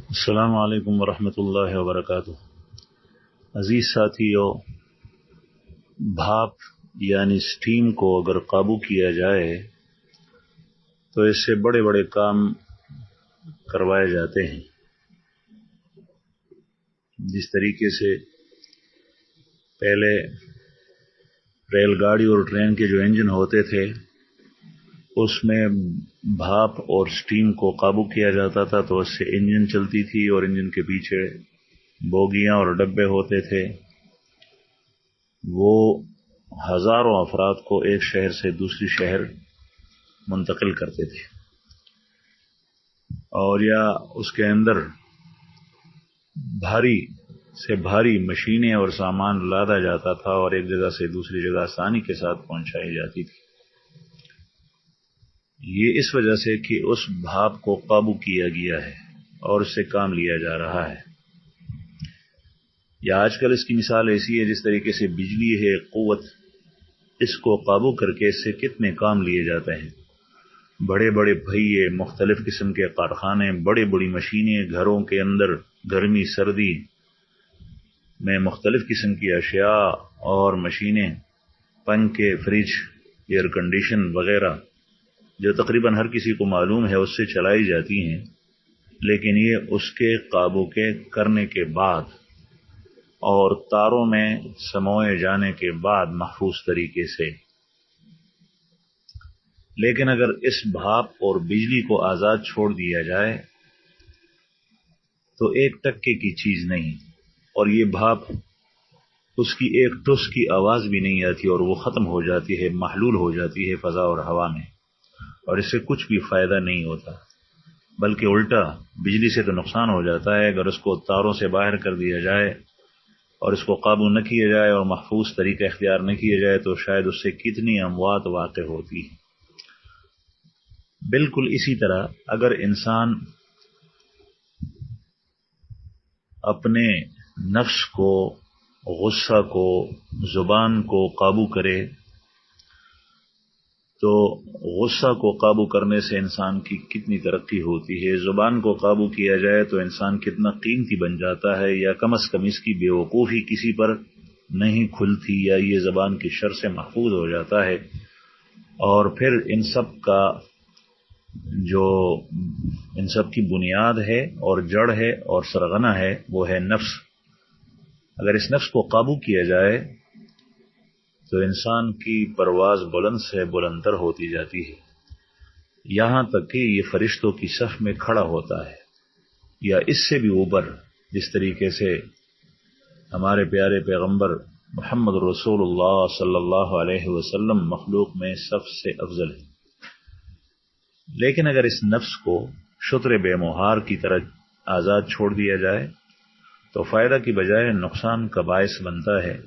السلام علیکم ورحمۃ اللہ وبرکاتہ۔ عزیز ساتھیو، بھاپ یعنی سٹیم کو اگر قابو کیا جائے تو اس سے بڑے بڑے کام کروائے جاتے ہیں۔ جس طریقے سے پہلے ریل گاڑی اور ٹرین کے جو انجن ہوتے تھے اس میں بھاپ اور سٹیم کو قابو کیا جاتا تھا تو اس سے انجن چلتی تھی اور انجن کے پیچھے بوگیاں اور ڈبے ہوتے تھے، وہ ہزاروں افراد کو ایک شہر سے دوسری شہر منتقل کرتے تھے، اور یا اس کے اندر بھاری سے بھاری مشینیں اور سامان لادا جاتا تھا اور ایک جگہ سے دوسری جگہ آسانی کے ساتھ پہنچائی جاتی تھی۔ یہ اس وجہ سے کہ اس بھاپ کو قابو کیا گیا ہے اور اس سے کام لیا جا رہا ہے۔ یا آج کل اس کی مثال ایسی ہے جس طریقے سے بجلی ہے قوت، اس کو قابو کر کے اس سے کتنے کام لیے جاتے ہیں۔ بڑے بڑے بھئیے، مختلف قسم کے کارخانے، بڑی بڑی مشینیں، گھروں کے اندر گرمی سردی میں مختلف قسم کی اشیاء اور مشینیں، پنکھے، فریج، ایئر کنڈیشن وغیرہ جو تقریباً ہر کسی کو معلوم ہے اس سے چلائی جاتی ہیں، لیکن یہ اس کے قابو کے کرنے کے بعد اور تاروں میں سموئے جانے کے بعد محفوظ طریقے سے۔ لیکن اگر اس بھاپ اور بجلی کو آزاد چھوڑ دیا جائے تو ایک ٹکے کی چیز نہیں، اور یہ بھاپ اس کی ایک ٹس کی آواز بھی نہیں آتی اور وہ ختم ہو جاتی ہے، محلول ہو جاتی ہے فضا اور ہوا میں، اور اس سے کچھ بھی فائدہ نہیں ہوتا، بلکہ الٹا بجلی سے تو نقصان ہو جاتا ہے۔ اگر اس کو تاروں سے باہر کر دیا جائے اور اس کو قابو نہ کیا جائے اور محفوظ طریقہ اختیار نہ کیا جائے تو شاید اس سے کتنی اموات واقع ہوتی ہیں۔ بالکل اسی طرح اگر انسان اپنے نفس کو، غصہ کو، زبان کو قابو کرے تو غصہ کو قابو کرنے سے انسان کی کتنی ترقی ہوتی ہے۔ زبان کو قابو کیا جائے تو انسان کتنا قیمتی بن جاتا ہے، یا کم از کم اس کی بے وقوفی کسی پر نہیں کھلتی، یا یہ زبان کی شر سے محفوظ ہو جاتا ہے۔ اور پھر ان سب کی بنیاد ہے اور جڑ ہے اور سرغنہ ہے، وہ ہے نفس۔ اگر اس نفس کو قابو کیا جائے تو انسان کی پرواز بلند سے بلندتر ہوتی جاتی ہے، یہاں تک کہ یہ فرشتوں کی صف میں کھڑا ہوتا ہے، یا اس سے بھی اوپر، جس طریقے سے ہمارے پیارے پیغمبر محمد رسول اللہ صلی اللہ علیہ وسلم مخلوق میں سب سے افضل ہے۔ لیکن اگر اس نفس کو شتر بے مہار کی طرح آزاد چھوڑ دیا جائے تو فائدہ کی بجائے نقصان کا باعث بنتا ہے،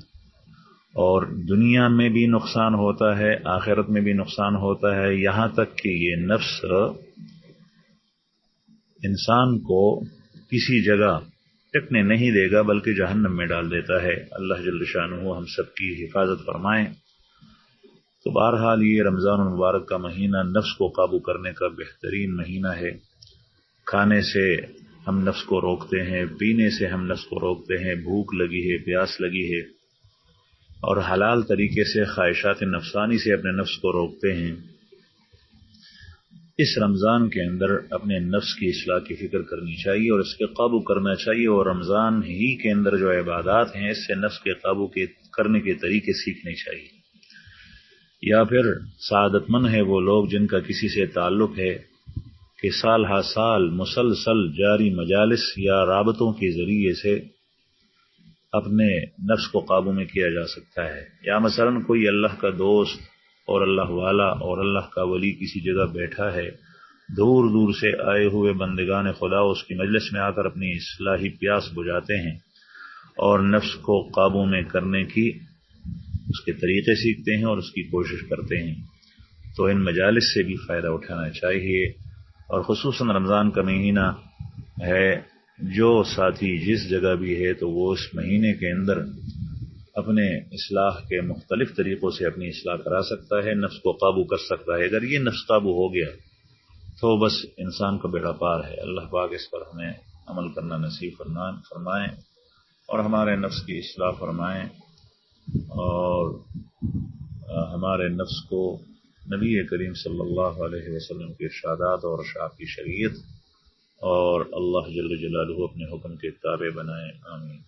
اور دنیا میں بھی نقصان ہوتا ہے، آخرت میں بھی نقصان ہوتا ہے، یہاں تک کہ یہ نفس انسان کو کسی جگہ ٹکنے نہیں دے گا بلکہ جہنم میں ڈال دیتا ہے۔ اللہ جل شانہ ہم سب کی حفاظت فرمائیں۔ تو بہرحال یہ رمضان المبارک کا مہینہ نفس کو قابو کرنے کا بہترین مہینہ ہے۔ کھانے سے ہم نفس کو روکتے ہیں، پینے سے ہم نفس کو روکتے ہیں، بھوک لگی ہے، پیاس لگی ہے، اور حلال طریقے سے خواہشات نفسانی سے اپنے نفس کو روکتے ہیں۔ اس رمضان کے اندر اپنے نفس کی اصلاح کی فکر کرنی چاہیے اور اس کے قابو کرنا چاہیے، اور رمضان ہی کے اندر جو عبادات ہیں اس سے نفس کے قابو کرنے کے طریقے سیکھنے چاہیے۔ یا پھر سعادت مند ہے وہ لوگ جن کا کسی سے تعلق ہے کہ سال ہا سال مسلسل جاری مجالس یا رابطوں کے ذریعے سے اپنے نفس کو قابو میں کیا جا سکتا ہے، یا مثلا کوئی اللہ کا دوست اور اللہ والا اور اللہ کا ولی کسی جگہ بیٹھا ہے، دور دور سے آئے ہوئے بندگان خدا اس کی مجلس میں آ کر اپنی اصلاحی پیاس بجھاتے ہیں اور نفس کو قابو میں کرنے کی اس کے طریقے سیکھتے ہیں اور اس کی کوشش کرتے ہیں، تو ان مجالس سے بھی فائدہ اٹھانا چاہیے۔ اور خصوصاً رمضان کا مہینہ ہے، جو ساتھی جس جگہ بھی ہے تو وہ اس مہینے کے اندر اپنے اصلاح کے مختلف طریقوں سے اپنی اصلاح کرا سکتا ہے، نفس کو قابو کر سکتا ہے۔ اگر یہ نفس قابو ہو گیا تو بس انسان کا بیڑا پار ہے۔ اللہ پاک اس پر ہمیں عمل کرنا نصیب فرمائیں اور ہمارے نفس کی اصلاح فرمائیں اور ہمارے نفس کو نبی کریم صلی اللہ علیہ وسلم کے ارشادات اور آپ کی شریعت اور اللہ جل جلالہ اپنے حکم کے تابع بنائیں. آمین.